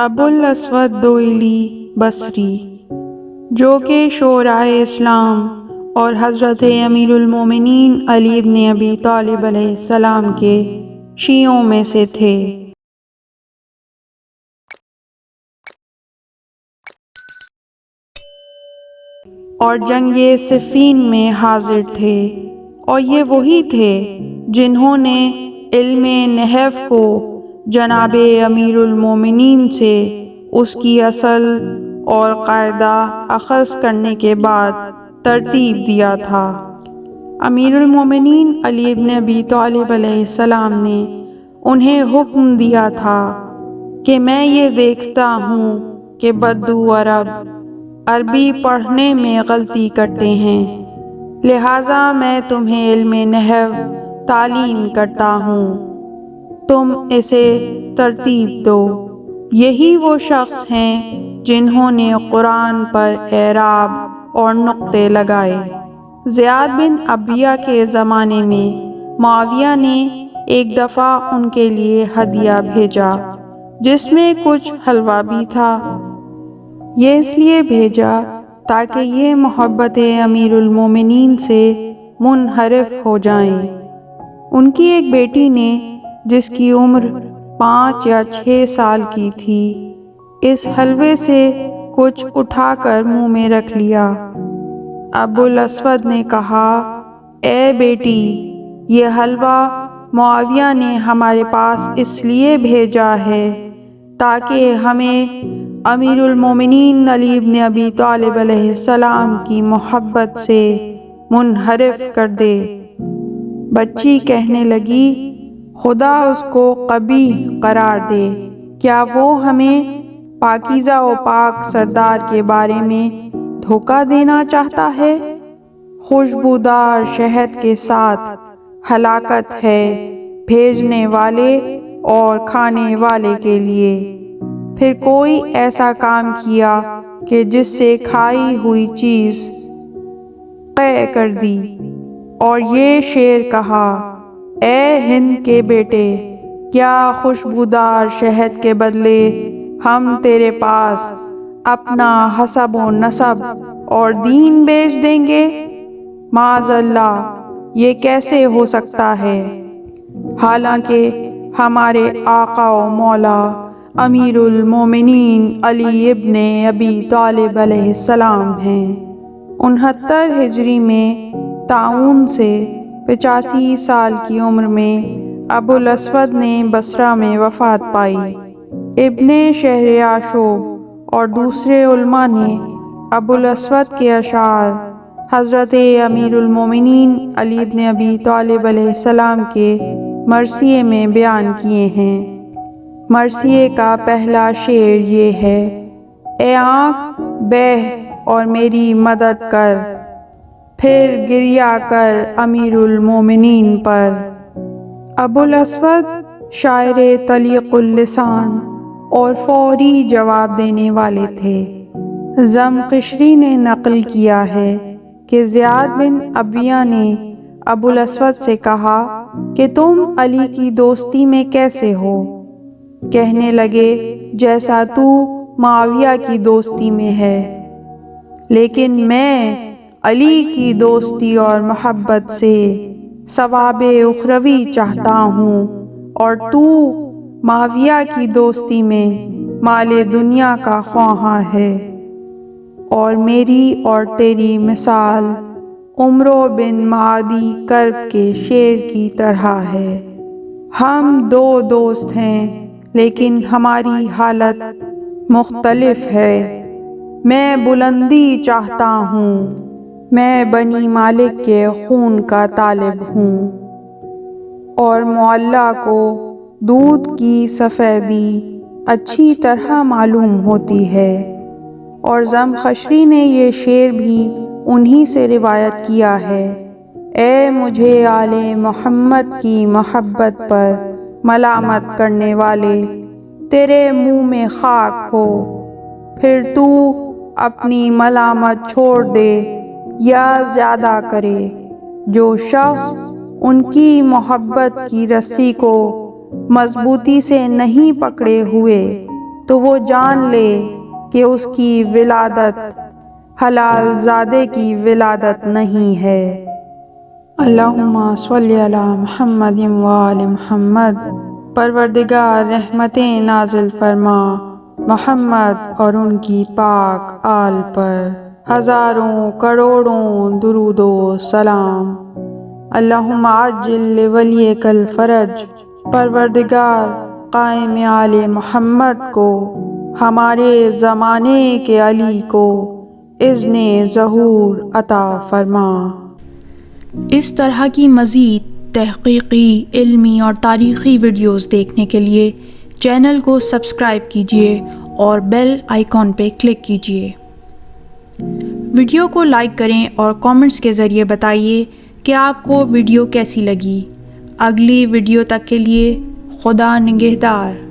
ابو الاسود دوئلی بصری، جو کہ شورائے اسلام اور حضرت امیر المومنین علی بن ابی طالب علیہ السلام کے شیعوں میں سے تھے۔ اور جنگ صفین میں حاضر تھے، اور یہ وہی تھے جنہوں نے علم نحو کو جناب امیر المومنین سے اس کی اصل اور قاعدہ اخذ کرنے کے بعد ترتیب دیا تھا۔ امیر المومنین علی بن ابی طالب علیہ السلام نے انہیں حکم دیا تھا کہ میں یہ دیکھتا ہوں کہ بدو عرب عربی پڑھنے میں غلطی کرتے ہیں، لہٰذا میں تمہیں علم نحو تعلیم کرتا ہوں، تم اسے ترتیب دو۔ یہی وہ شخص ہیں جنہوں نے قرآن پر اعراب اور نقطے لگائے۔ زیاد بن عبیہ کے زمانے میں معاویہ نے ایک دفعہ ان کے لیے ہدیہ بھیجا جس میں کچھ حلوہ بھی تھا۔ یہ اس لیے بھیجا تاکہ یہ محبت امیر المومنین سے منحرف ہو جائیں۔ ان کی ایک بیٹی نے، جس کی عمر 5 یا 6 سال کی تھی، اس حلوے سے کچھ اٹھا کر منہ میں رکھ لیا۔ ابو الاسود نے کہا، اے بیٹی، یہ حلوہ معاویہ نے ہمارے پاس اس لیے بھیجا ہے تاکہ ہمیں امیر المومنین علی بن ابی طالب علیہ السلام کی محبت سے منحرف کر دے۔ بچی کہنے لگی، خدا اس کو قبیح قرار دے، کیا وہ ہمیں پاکیزہ و پاک سردار کے بارے میں دھوکہ دینا چاہتا ہے؟ خوشبودار شہد کے ساتھ ہلاکت ہے بھیجنے والے اور کھانے والے کے لیے۔ پھر کوئی ایسا کام کیا کہ جس سے کھائی ہوئی چیز قے کر دی، اور یہ شعر کہا، اے ہند کے بیٹے، کیا خوشبودار شہد کے بدلے ہم تیرے پاس اپنا حسب و نسب اور دین بیچ دیں گے؟ معاذ اللہ، یہ کیسے ہو سکتا ہے؟ حالانکہ ہمارے آقا و مولا امیر المومنین علی ابن ابی طالب علیہ السلام ہیں۔ 69 ہجری میں طاعون سے 85 سال کی عمر میں ابو الاسود نے بصرہ میں وفات پائی۔ ابن شہر آشوب اور دوسرے علماء نے ابو الاسود کے اشعار حضرت امیر المومنین علی بن ابی طالب علیہ السلام کے مرثیے میں بیان کیے ہیں۔ مرثیے کا پہلا شعر یہ ہے، اے آنکھ بہہ اور میری مدد کر، پھر گریہ کر امیر المومنین پر۔ ابو الاسود شاعر طلیق اللسان اور فوری جواب دینے والے تھے۔ زمخشری نے نقل کیا ہے کہ زیاد بن عبیہ نے ابو الاسود سے کہا کہ تم علی کی دوستی میں کیسے ہو؟ کہنے لگے، جیسا تو معاویہ کی دوستی میں ہے، لیکن میں علی کی دوستی اور محبت سے ثواب اخروی چاہتا ہوں، اور تو معاویہ کی دوستی میں مال دنیا کا خواہاں ہے۔ اور میری اور تیری مثال عمرو بن معدی کرب کے شعر کی طرح ہے، ہم دو دوست ہیں لیکن ہماری حالت مختلف ہے۔ میں بلندی چاہتا ہوں، میں بنی مالک کے خون کا طالب ہوں، اور معلّہ کو دودھ کی سفیدی اچھی طرح معلوم ہوتی ہے۔ اور زمخشری نے یہ شعر بھی انہی سے روایت کیا ہے، اے مجھے آل محمد کی محبت پر ملامت کرنے والے، تیرے منہ میں خاک ہو، پھر تو اپنی ملامت چھوڑ دے یا زیادہ کرے۔ جو شخص ان کی محبت کی رسی کو مضبوطی سے نہیں پکڑے ہوئے، تو وہ جان لے کہ اس کی ولادت حلال زادے کی ولادت نہیں ہے۔ اللہم صلی علی محمد و آل محمد۔ پروردگار رحمتیں نازل فرما محمد اور ان کی پاک آل پر ہزاروں کروڑوں درود و سلام۔ اللہم عجل لولیک الفرج۔ پروردگار قائم آل محمد کو، ہمارے زمانے کے علی کو اذن ظہور عطا فرما۔ اس طرح کی مزید تحقیقی، علمی اور تاریخی ویڈیوز دیکھنے کے لیے چینل کو سبسکرائب کیجیے اور بیل آئیکن پہ کلک کیجیے۔ ویڈیو کو لائک کریں اور کامنٹس کے ذریعے بتائیے کہ آپ کو ویڈیو کیسی لگی۔ اگلی ویڈیو تک کے لیے خدا نگہدار۔